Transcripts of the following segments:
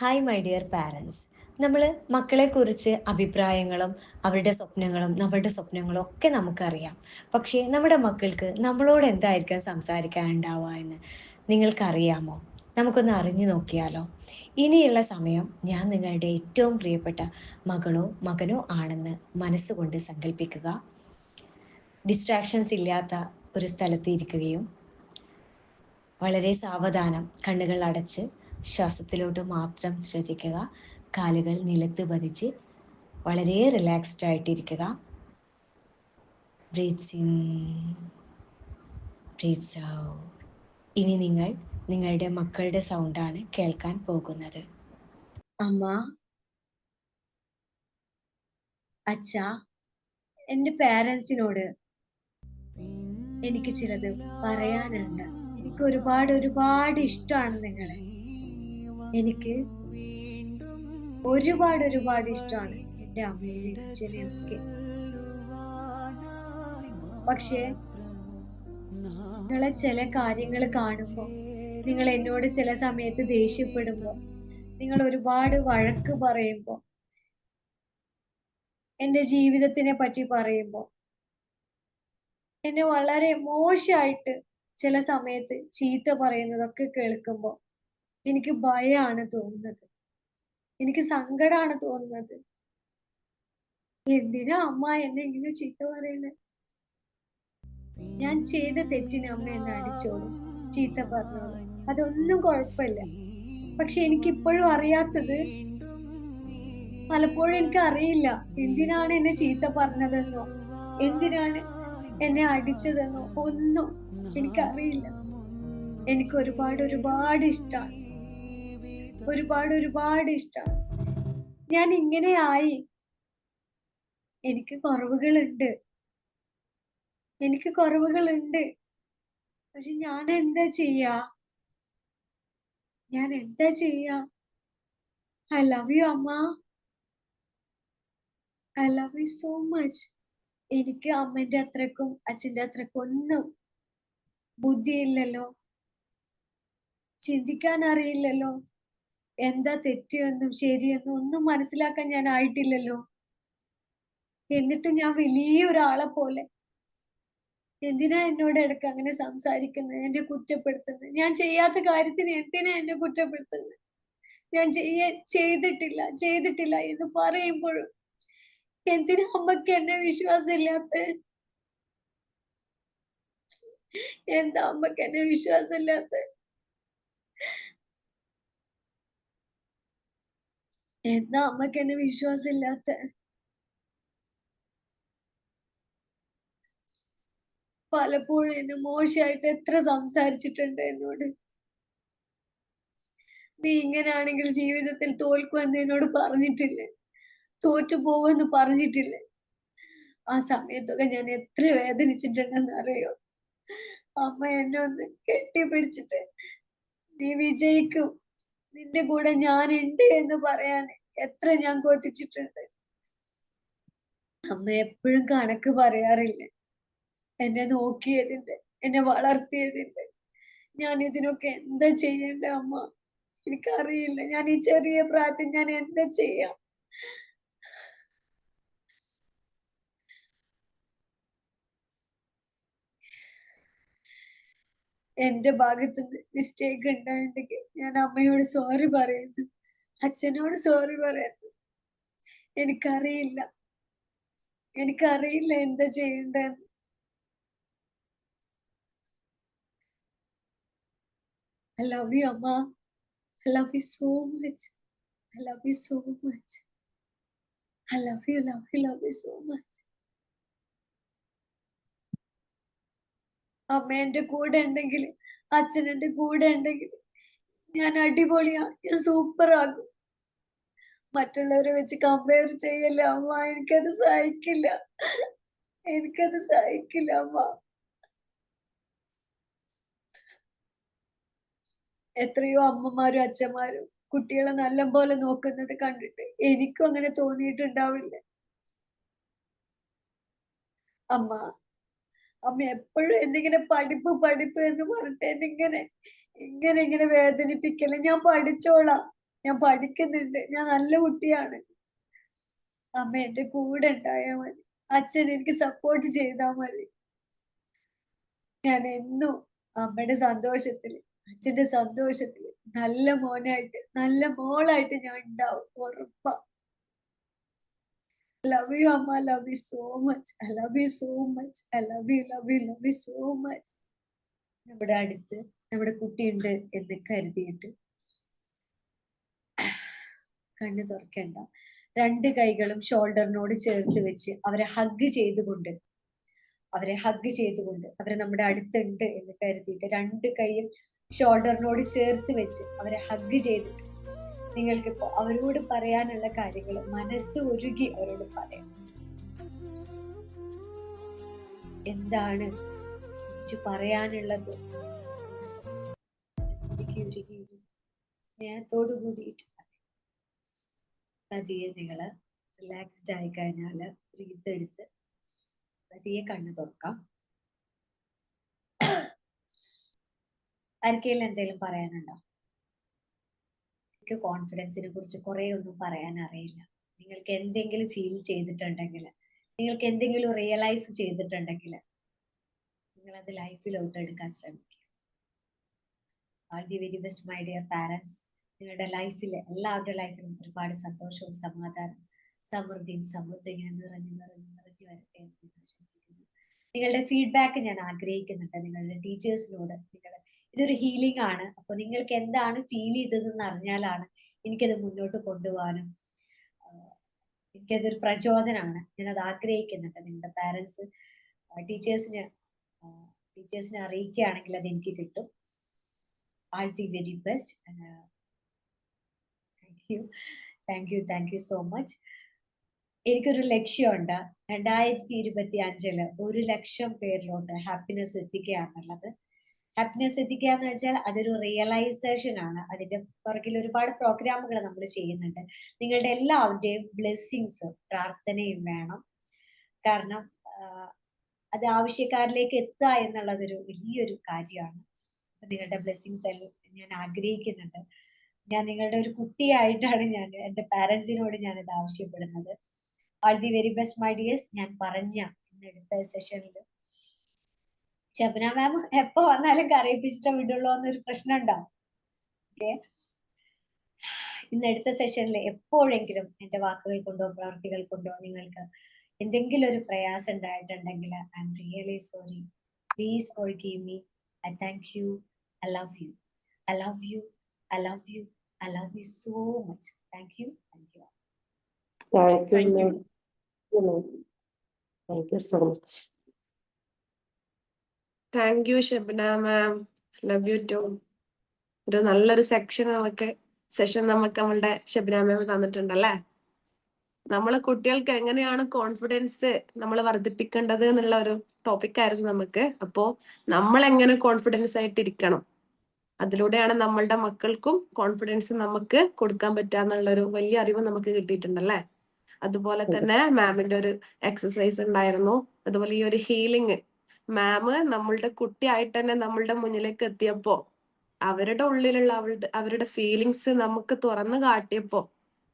Hi my dear parents. നമ്മൾ മക്കളെക്കുറിച്ച് അഭിപ്രായങ്ങളും അവരുടെ സ്വപ്നങ്ങളും നമ്മളുടെ സ്വപ്നങ്ങളും ഒക്കെ നമുക്കറിയാം. പക്ഷേ നമ്മുടെ മക്കൾക്ക് നമ്മളോട് എന്തായിരിക്കും സംസാരിക്കാനുണ്ടാവുക എന്ന് നിങ്ങൾക്കറിയാമോ? നമുക്കൊന്ന് അറിഞ്ഞു നോക്കിയാലോ? ഇനിയുള്ള സമയം ഞാൻ നിങ്ങളുടെ ഏറ്റവും പ്രിയപ്പെട്ട മകളോ മകനോ ആണെന്ന് മനസ്സുകൊണ്ട് സങ്കല്പിക്കുക. ഡിസ്ട്രാക്ഷൻസ് ഇല്ലാത്ത ഒരു സ്ഥലത്ത് ഇരിക്കുകയും വളരെ സാവധാനം കണ്ണുകൾ അടച്ച് ശ്വാസത്തിലോട്ട് മാത്രം ശ്രദ്ധിക്കുക. കാലുകൾ നിലത്ത് പതിച്ച് വളരെ റിലാക്സ്ഡ് ആയിട്ടിരിക്കുക. Breathes in, breathes out. ഇനി നിങ്ങൾ നിങ്ങളുടെ മക്കളുടെ സൗണ്ടാണ് കേൾക്കാൻ പോകുന്നത്. അമ്മ, അച്ഛ, എൻ്റെ പാരൻസിനോട് എനിക്ക് ചിലത് പറയാനുണ്ട്. എനിക്ക് ഒരുപാട് ഇഷ്ടമാണ് നിങ്ങളെ. എനിക്ക് ഒരുപാട് ഇഷ്ടമാണ് എൻ്റെ അമ്മയെയും അച്ഛനെയും ഒക്കെ. പക്ഷേ നിങ്ങളെ ചില കാര്യങ്ങൾ കാണുമ്പോൾ, നിങ്ങൾ എന്നോട് ചില സമയത്ത് ദേഷ്യപ്പെടുമ്പോൾ, നിങ്ങൾ ഒരുപാട് വഴക്ക് പറയുമ്പോൾ, എൻ്റെ ജീവിതത്തിനെ പറ്റി പറയുമ്പോൾ, എന്നെ വളരെ മോശമായിട്ട് ചില സമയത്ത് ചീത്ത പറയുന്നതൊക്കെ കേൾക്കുമ്പോൾ എനിക്ക് ഭയമാണ് തോന്നുന്നത്. എനിക്ക് സങ്കടമാണ് തോന്നുന്നത്. എന്തിനാ അമ്മ എന്നെ ഇങ്ങനെ ചീത്ത പറയുന്നത്? ഞാൻ ചെയ്ത തെറ്റിന് അമ്മ എന്നെ അടിച്ചോളും, ചീത്ത പറഞ്ഞോളും, അതൊന്നും കുഴപ്പമില്ല. പക്ഷെ എനിക്കിപ്പോഴും അറിയാത്തത്, പലപ്പോഴും എനിക്ക് അറിയില്ല എന്തിനാണ് എന്നെ ചീത്ത പറഞ്ഞതെന്നോ എന്തിനാണ് എന്നെ അടിച്ചതെന്നോ ഒന്നും എനിക്കറിയില്ല. എനിക്ക് ഒരുപാട് ഇഷ്ടമാണ്. ഒരുപാട് ഇഷ്ടമാണ്. ഞാൻ ഇങ്ങനെ ആയി. എനിക്ക് കുറവുകളുണ്ട്. പക്ഷെ ഞാൻ എന്താ ചെയ്യാ? ഐ ലവ് യു അമ്മ. I love you so much. എനിക്ക് അമ്മന്റെ അത്രക്കും അച്ഛന്റെ അത്രക്കും ഒന്നും ബുദ്ധിയില്ലല്ലോ, ചിന്തിക്കാൻ അറിയില്ലല്ലോ, എന്താ തെറ്റെന്നും ശരിയെന്നും ഒന്നും മനസ്സിലാക്കാൻ ഞാൻ ആയിട്ടില്ലല്ലോ. എന്നിട്ട് ഞാൻ വലിയൊരാളെ പോലെ എന്തിനാ എന്നോട് ഇടയ്ക്ക് അങ്ങനെ സംസാരിക്കുന്നത്, എന്നെ കുറ്റപ്പെടുത്തുന്നത്? ഞാൻ ചെയ്യാത്ത കാര്യത്തിന് എന്തിനാ എന്നെ കുറ്റപ്പെടുത്തുന്നത്? ഞാൻ ചെയ്തിട്ടില്ല എന്ന് പറയുമ്പോഴും എന്തിനാ അമ്മക്ക് എന്നെ വിശ്വാസമില്ലാത്ത? എന്താ അമ്മക്ക് എന്നെ വിശ്വാസമില്ലാത്ത? എന്താ അമ്മക്ക് എന്നെ വിശ്വാസമില്ലാത്ത? പലപ്പോഴും എന്നെ മോശമായിട്ട് എത്ര സംസാരിച്ചിട്ടുണ്ട് എന്നോട്. നീ ഇങ്ങനെയാണെങ്കിൽ ജീവിതത്തിൽ തോൽക്കുമെന്ന് എന്നോട് പറഞ്ഞിട്ടില്ലേ? തോറ്റു പോകുമെന്ന് പറഞ്ഞിട്ടില്ലേ? ആ സമയത്തൊക്കെ ഞാൻ എത്ര വേദനിച്ചിട്ടുണ്ടെന്ന് അറിയോ? അമ്മ എന്നെ ഒന്ന് കെട്ടിപ്പിടിച്ചിട്ട് നീ വിജയിക്കും, നിന്റെ കൂടെ ഞാനുണ്ട് എന്ന് പറയാൻ എത്ര ഞാൻ കൊതിച്ചിട്ടുണ്ട്. അമ്മ എപ്പോഴും കണക്ക് പറയാറില്ല. എന്നെ നോക്കിയതിന്റെ, എന്നെ വളർത്തിയതിന്റെ. ഞാൻ ഇതിനൊക്കെ എന്താ ചെയ്യേണ്ട അമ്മ? എനിക്കറിയില്ല. ഞാൻ ഈ ചെറിയ പ്രായത്തിൽ ഞാൻ എന്താ ചെയ്യാം? എന്റെ ഭാഗത്തുനിന്ന് മിസ്റ്റേക്ക് ഉണ്ടായിട്ടുണ്ടെങ്കിൽ ഞാൻ അമ്മയോട് സോറി പറയുന്നു, അച്ഛനോട് സോറി പറയുന്നു. എനിക്കറിയില്ല എന്താ ചെയ്യേണ്ടതെന്ന്. I love you, Amma. I love you so much. I love you so much. I love you so much. അമ്മ എന്റെ കൂടെ ഉണ്ടെങ്കിൽ, അച്ഛൻ എന്റെ കൂടെ ഉണ്ടെങ്കിൽ ഞാൻ അടിപൊളിയാ, ഞാൻ സൂപ്പർ ആകും. മറ്റുള്ളവരെ വെച്ച് കമ്പയർ ചെയ്യല്ല അമ്മ. എനിക്കത് സഹിക്കില്ല അമ്മ. എത്രയോ അമ്മമാരും അച്ഛന്മാരും കുട്ടികളെ നല്ലപോലെ നോക്കുന്നത് കണ്ടിട്ട് എനിക്കും അങ്ങനെ തോന്നിയിട്ടുണ്ടാവില്ല. അമ്മ എപ്പോഴും എന്നിങ്ങനെ പഠിപ്പ് എന്ന് പറഞ്ഞിട്ട് എന്നിങ്ങനെ വേദനിപ്പിക്കല്ലേ. ഞാൻ പഠിച്ചോളാം, ഞാൻ പഠിക്കുന്നുണ്ട്. ഞാൻ നല്ല കുട്ടിയാണ്. അമ്മ എന്റെ കൂടെ ഉണ്ടായാ മതി. അച്ഛൻ എനിക്ക് സപ്പോർട്ട് ചെയ്താ മതി. ഞാൻ എന്നും അമ്മയുടെ സന്തോഷത്തില്, അച്ഛന്റെ സന്തോഷത്തില് നല്ല മോനായിട്ട്, നല്ല മോളായിട്ട് ഞാൻ ഉണ്ടാവും. ഉറപ്പാ. ലവ് യു അമ്മ. Love you so much. I love you so much. I love U, love you, love you so much. നമ്മുടെ അടുത്ത് നമ്മുടെ കുട്ടിയുണ്ട് എന്ന് കരുതിയിട്ട് കണ്ണ് തുറക്കണ്ട. 2 കൈകളും ഷോൾഡറിനോട് ചേർത്ത് വെച്ച് അവരെ ഹഗ് ചെയ്തുകൊണ്ട് അവരെ നമ്മുടെ അടുത്തുണ്ട് എന്ന് കരുതിയിട്ട് 2 കൈയും ഷോൾഡറിനോട് ചേർത്ത് വെച്ച് അവരെ ഹഗ് ചെയ്തിട്ട് നിങ്ങൾക്കിപ്പോ അവരോട് പറയാനുള്ള കാര്യങ്ങൾ മനസ്സ് ഉരുകി അവരോട് പറയാം. എന്താണ് എനിക്ക് പറയാനുള്ളത്? മനസ്സുരുകി ഉരുകി സ്നേഹത്തോടു കൂടിയിട്ട് പതിയെ നിങ്ങള് റിലാക്സ്ഡ് ആയി കഴിഞ്ഞാല് ബ്രീത്ത് എടുത്ത് പതിയെ കണ്ണ് തുറക്കാം. ആർക്കെങ്കിലും എന്തെങ്കിലും പറയാനുണ്ടോ? എനിക്ക് കോൺഫിഡൻസിനെ കുറിച്ച് കുറെ ഒന്നും പറയാൻ അറിയില്ല. നിങ്ങൾക്ക് എന്തെങ്കിലും ഫീൽ ചെയ്തിട്ടുണ്ടെങ്കിൽ, നിങ്ങൾക്ക് എന്തെങ്കിലും റിയലൈസ് ചെയ്തിട്ടുണ്ടെങ്കിൽ നിങ്ങൾ അത് ലൈഫിലോട്ട് എടുക്കാൻ ശ്രമിക്കുക. All the very best my dear parents. നിങ്ങളുടെ ലൈഫിൽ, എല്ലാവരുടെ ലൈഫിലും ഒരുപാട് സന്തോഷവും സമാധാനം, സമൃദ്ധിയും സമൃദ്ധിയും ഇങ്ങനെ നിറഞ്ഞു വരട്ടെ എന്ന് ഞാൻ ആശംസിക്കുന്നു. നിങ്ങളുടെ ഫീഡ്ബാക്ക് ഞാൻ ആഗ്രഹിക്കുന്നുണ്ട് നിങ്ങളുടെ ടീച്ചേഴ്സിനോട്. ഇതൊരു ഹീലിംഗ് ആണ്. അപ്പൊ നിങ്ങൾക്ക് എന്താണ് ഫീൽ ചെയ്തതെന്ന് അറിഞ്ഞാലാണ് എനിക്കത് മുന്നോട്ട് കൊണ്ടുപോകാനും എനിക്കതൊരു പ്രചോദനമാണ്. ഞാനത് ആഗ്രഹിക്കുന്നുണ്ട്. നിങ്ങളുടെ പാരൻസ് ടീച്ചേഴ്സിനെ അറിയിക്കുകയാണെങ്കിൽ അത് എനിക്ക് കിട്ടും. All the very best. Thank you so much. എനിക്കൊരു ലക്ഷ്യമുണ്ട്. 2025 1 ലക്ഷം പേരിലോട്ട് ഹാപ്പിനെസ് എത്തിക്കുക എന്നുള്ളത്. ഹാപ്പിനെസ് എത്തിക്കുക എന്ന് വെച്ചാൽ അതൊരു റിയലൈസേഷൻ ആണ്. അതിന്റെ പുറകിൽ ഒരുപാട് പ്രോഗ്രാമുകൾ നമ്മൾ ചെയ്യുന്നുണ്ട്. നിങ്ങളുടെ എല്ലാവരുടെയും ബ്ലെസ്സിങ്സ്, പ്രാർത്ഥനയും വേണം. കാരണം അത് ആവശ്യക്കാരിലേക്ക് എത്തുക എന്നുള്ളതൊരു വലിയൊരു കാര്യമാണ്. നിങ്ങളുടെ ബ്ലെസ്സിങ്സ് ഞാൻ ആഗ്രഹിക്കുന്നുണ്ട്. ഞാൻ നിങ്ങളുടെ ഒരു കുട്ടിയായിട്ടാണ് ഞാൻ എൻ്റെ പാരൻസിനോട് ഞാനത് ആവശ്യപ്പെടുന്നത്. All the very best my dears. ഞാൻ പറഞ്ഞ ഇന്നെടുത്ത സെഷനിൽ ശബന മാം എപ്പോ വന്നാലും കരയിപ്പിച്ചിട്ടേ വിടുള്ളൂ എന്നൊരു പ്രശ്നം ഉണ്ടാവും. ഓക്കെ, ഇന്നെടുത്ത സെഷനിൽ എപ്പോഴെങ്കിലും എൻ്റെ വാക്കുകൾ കൊണ്ടോ പ്രവർത്തികൾ കൊണ്ടോ നിങ്ങൾക്ക് എന്തെങ്കിലും ഒരു പ്രയാസം ഉണ്ടായിട്ടുണ്ടെങ്കിൽ I am really sorry. Please forgive me. I thank you. I love you. I love you. I love you. I love you so much. Thank you. Thank you, Thank you. ma'am. Thank you so much. Thank you Shabna ma'am. Love you too. ഒരു നല്ലൊരു session നമുക്ക് നമ്മളുടെ ഷബ്ന മാം തന്നിട്ടുണ്ടല്ലേ. നമ്മള് കുട്ടികൾക്ക് എങ്ങനെയാണ് confidence നമ്മൾ വർദ്ധിപ്പിക്കേണ്ടത് എന്നുള്ള ഒരു ടോപ്പിക് ആയിരുന്നു നമുക്ക്. അപ്പോ നമ്മൾ എങ്ങനെ കോൺഫിഡൻസ് ആയിട്ട് ഇരിക്കണം, അതിലൂടെയാണ് നമ്മളുടെ മക്കൾക്കും കോൺഫിഡൻസ് നമുക്ക് കൊടുക്കാൻ പറ്റാന്നുള്ളൊരു വലിയ അറിവ് നമുക്ക് കിട്ടിയിട്ടുണ്ടല്ലേ. അതുപോലെ തന്നെ മാമിന്റെ ഒരു എക്സസൈസ് ഉണ്ടായിരുന്നു. അതുപോലെ ഈ ഒരു ഹീലിംഗ് മാം നമ്മളുടെ കുട്ടിയായിട്ട് തന്നെ നമ്മളുടെ മുന്നിലേക്ക് എത്തിയപ്പോ അവരുടെ ഉള്ളിലുള്ള അവരുടെ ഫീലിങ്സ് നമുക്ക് തുറന്നു കാട്ടിയപ്പോ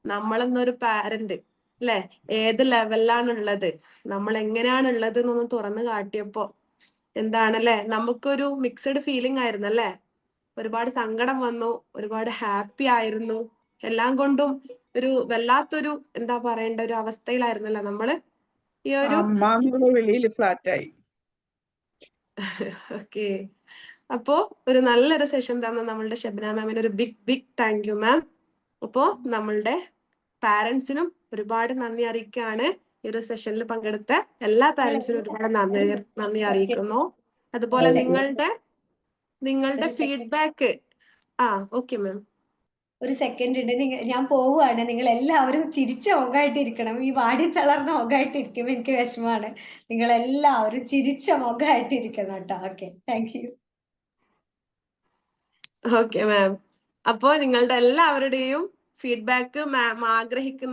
നമ്മളെന്നൊരു പാരന്റ് അല്ലെ, ഏത് ലെവലിലാണുള്ളത്, നമ്മൾ എങ്ങനെയാണ് ഉള്ളത് എന്നൊന്ന് തുറന്നു കാട്ടിയപ്പോ എന്താണല്ലേ, നമുക്കൊരു മിക്സഡ് ഫീലിംഗ് ആയിരുന്നു അല്ലേ. ഒരുപാട് സങ്കടം വന്നു, ഒരുപാട് ഹാപ്പി ആയിരുന്നു, എല്ലാം കൊണ്ടും ഒരു വല്ലാത്തൊരു എന്താ പറയേണ്ട ഒരു അവസ്ഥയിലായിരുന്നല്ലോ നമ്മള്. ഈ ഒരു വെളിയിൽ ഫ്ലാറ്റായി. ഓക്കെ, അപ്പോ ഒരു നല്ലൊരു സെഷൻ തന്ന നമ്മളുടെ ഷബ്ന മാമിന് ഒരു ബിഗ് താങ്ക് യു മാം. അപ്പോ നമ്മളുടെ പാരന്റ്സിനും ഒരുപാട് നന്ദി അറിയിക്കുകയാണ്. ഈ ഒരു സെഷനിൽ പങ്കെടുത്ത എല്ലാ പാരന്റ്സിനും ഒരുപാട് നന്ദി അറിയിക്കുന്നു. അതുപോലെ നിങ്ങളുടെ ഫീഡ്ബാക്ക്. Okay ma'am. ഒരു സെക്കൻഡ് ഉണ്ട്. ഞാൻ പോവുകയാണ്. നിങ്ങൾ എല്ലാവരും ചിരിച്ച മുഖമായിട്ടിരിക്കണം. ഈ വാടി തളർന്ന മുഖമായിട്ടിരിക്കുമ്പോൾ എനിക്ക് വിഷമമാണ്. നിങ്ങൾ എല്ലാവരും ചിരിച്ച മുഖമായിട്ടിരിക്കണം കേട്ടോ. Okay, thank you. Okay ma'am. അപ്പോ നിങ്ങളുടെ എല്ലാവരുടെയും ഫീഡ്ബാക്ക് മാം ആഗ്രഹിക്കുന്ന